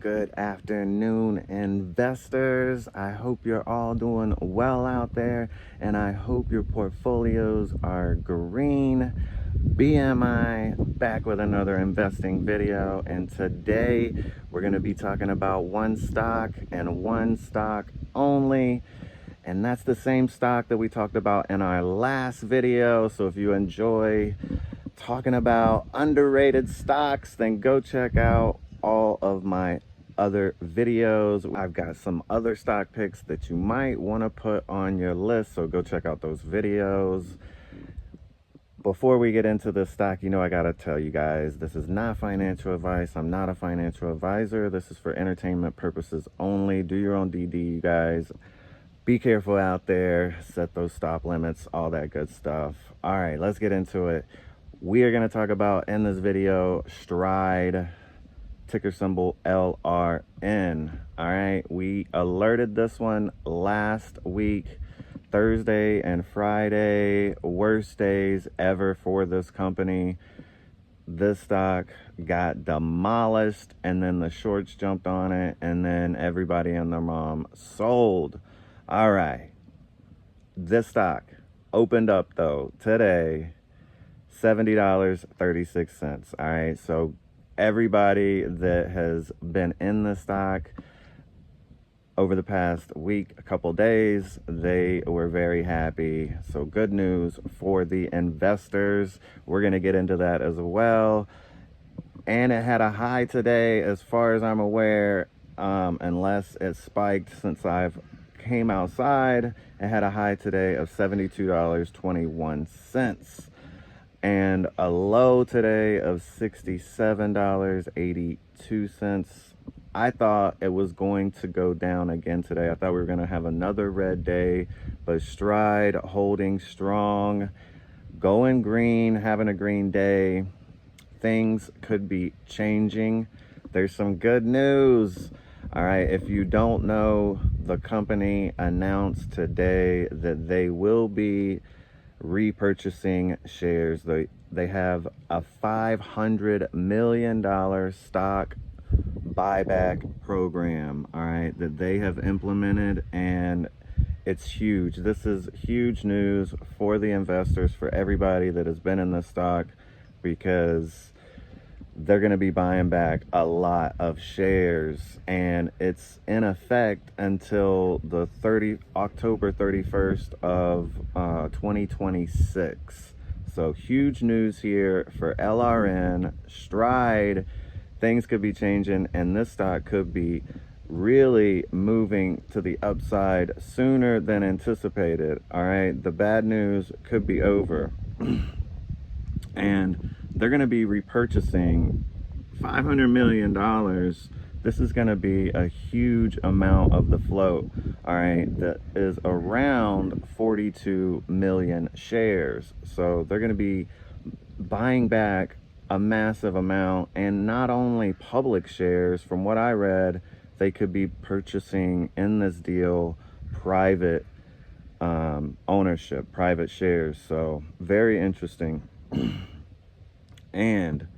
Good afternoon, investors. I hope you're all doing well out there, and I hope your portfolios are green. BMI back with another investing video, and today we're going to be talking about one stock and one stock only. And that's the same stock that we talked about in our last video. So if you enjoy talking about underrated stocks, then go check out all of my other videos. I've got some other stock picks that you might want to put on your list, so go check out those videos. Before we get into this stock, I gotta tell you guys, this is not financial advice. I'm not a financial advisor. This is for entertainment purposes only. Do your own DD, you guys. Be careful out there, set those stop limits, all that good stuff. All right, let's get into it. We are going to talk about in this video Stride, ticker symbol LRN. All right, we alerted this one last week. Thursday and Friday, worst days ever for this company. This stock got demolished, and then the shorts jumped on it, and then everybody and their mom sold. All right, this stock opened up though today $70.36. All right, so everybody that has been in the stock over the past week, a couple days, they were very happy. So good news for the investors. We're going to get into that as well. And it had a high today, as far as I'm aware, unless it spiked since I've came outside. It had a high today of $72.21 and a low today of $67.82. I thought it was going to go down again today. I thought we were going to have another red day, but Stride holding strong, going green, having a green day. Things could be changing. There's some good news. All right, if you don't know, the company announced today that they will be repurchasing shares. They have a $500 million stock buyback program, all right, that they have implemented, and it's huge. This is huge news for the investors, for everybody that has been in this stock, because they're going to be buying back a lot of shares, and it's in effect until the October 31st of 2026. So huge news here for LRN. Stride, things could be changing, and this stock could be really moving to the upside sooner than anticipated. All right, the bad news could be over. And they're going to be repurchasing $500 million. This is going to be a huge amount of the float, all right, that is around 42 million shares. So they're going to be buying back a massive amount, and not only public shares. From what I read, they could be purchasing in this deal private ownership, private shares. So very interesting. And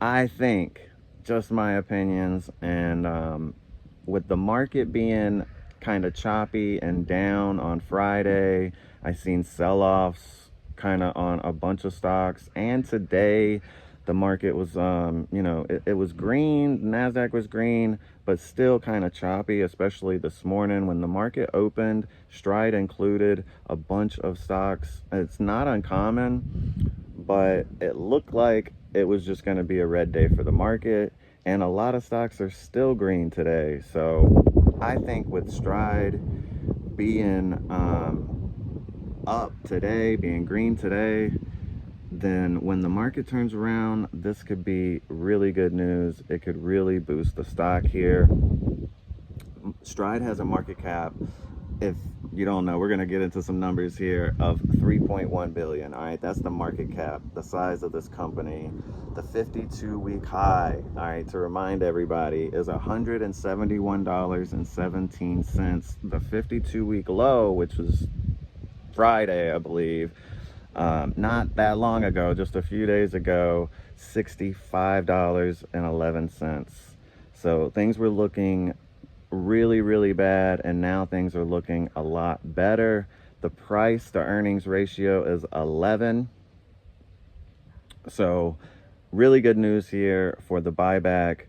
I think, just my opinions, and with the market being kind of choppy and down on Friday, I seen sell-offs kind of on a bunch of stocks, and today the market was it was green. NASDAQ was green, but still kind of choppy, especially this morning when the market opened. Stride included a bunch of stocks. It's not uncommon, but it looked like it was just going to be a red day for the market, and a lot of stocks are still green today. So I think with Stride being up today, being green today, then when the market turns around, this could be really good news. It could really boost the stock here. Stride has a market cap, if you don't know, we're going to get into some numbers here, of 3.1 billion. All right, that's the market cap, the size of this company. The 52-week high, all right, to remind everybody, is $171.17. The 52-week low, which was Friday, I believe, not that long ago, just a few days ago, $65.11. So things were looking really, really bad, and now things are looking a lot better. The price to earnings ratio is 11. So really good news here for the buyback.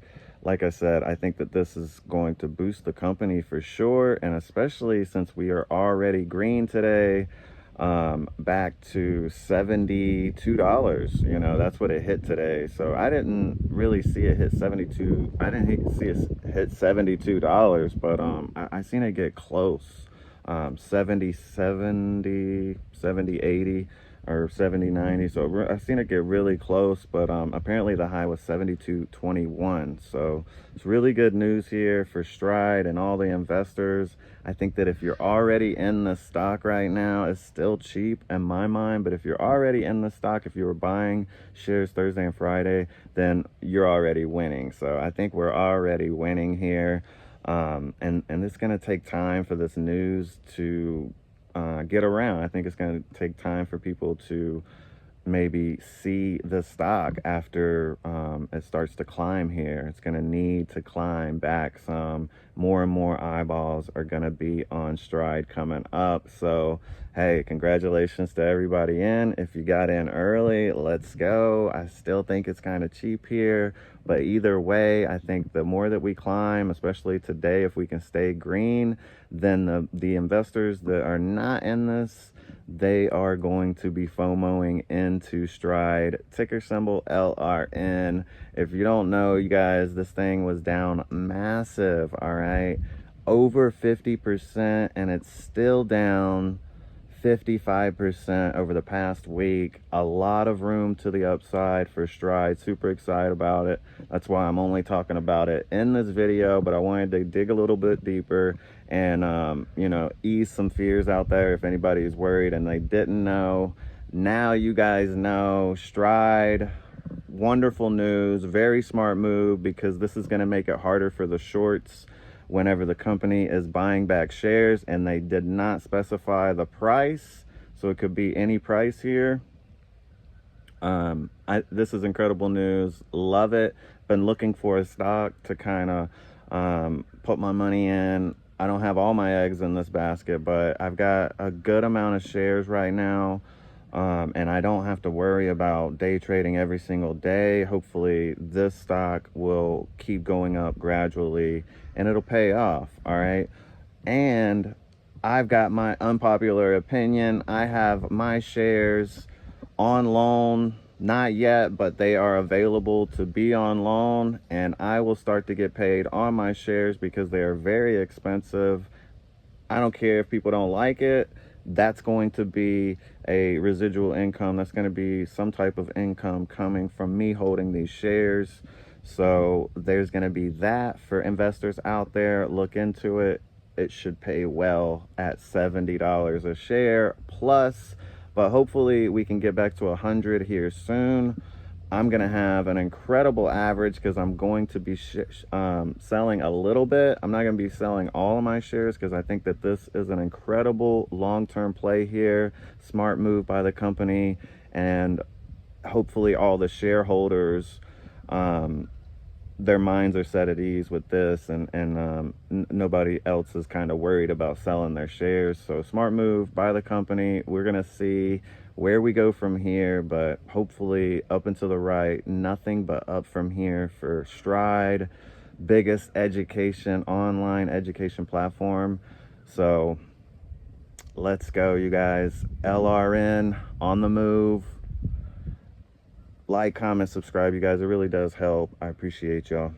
Like I said, I think that this is going to boost the company for sure, and especially since we are already green today, back to $72. You know, that's what it hit today. So I didn't really see it hit 72. I didn't see it hit $72, but I seen it get close. 70, 80 or 70, 90. So I've seen it get really close, but apparently the high was 72.21. So it's really good news here for Stride and all the investors. I think that if you're already in the stock right now, it's still cheap in my mind, but if you're already in the stock, if you were buying shares Thursday and Friday, then you're already winning. So I think we're already winning here. And it's going to take time for this news to get around. I think it's going to take time for people to maybe see the stock after it starts to climb here. It's going to need to climb back some. More and more eyeballs are going to be on Stride coming up. So hey, congratulations to everybody in. If you got in early, let's go. I still think it's kind of cheap here, but either way, I think the more that we climb, especially today, if we can stay green, then the investors that are not in this, they are going to be FOMOing into Stride. Ticker symbol LRN. If you don't know, you guys, this thing was down massive, all right? Over 50%, and it's still down 55% over the past week. A lot of room to the upside for Stride. Super excited about it. That's why I'm only talking about it in this video, but I wanted to dig a little bit deeper and you know, ease some fears out there if anybody's worried and they didn't know. Now you guys know. Stride, wonderful news, very smart move, because this is going to make it harder for the shorts whenever the company is buying back shares, and they did not specify the price, so it could be any price here. This is incredible news. Love it. Been looking for a stock to kind of put my money in. I don't have all my eggs in this basket, but I've got a good amount of shares right now, and I don't have to worry about day trading every single day. Hopefully this stock will keep going up gradually and it'll pay off, all right? And I've got my unpopular opinion. I have my shares on loan. Not yet, but they are available to be on loan, and I will start to get paid on my shares because they are very expensive. I don't care if people don't like it. That's going to be a residual income. That's going to be some type of income coming from me holding these shares. So there's going to be that for investors out there. Look into it. It should pay well at $70 a share plus, but hopefully we can get back to 100 here soon. I'm going to have an incredible average because I'm going to be selling a little bit. I'm not going to be selling all of my shares because I think that this is an incredible long-term play here. Smart move by the company, and hopefully all the shareholders, their minds are set at ease with this, and nobody else is kind of worried about selling their shares. So smart move by the company. We're going to see where we go from here, but hopefully up and to the right, nothing but up from here for Stride, biggest online education platform. So let's go, you guys. LRN on the move. Like, comment, subscribe, you guys. It really does help. I appreciate y'all.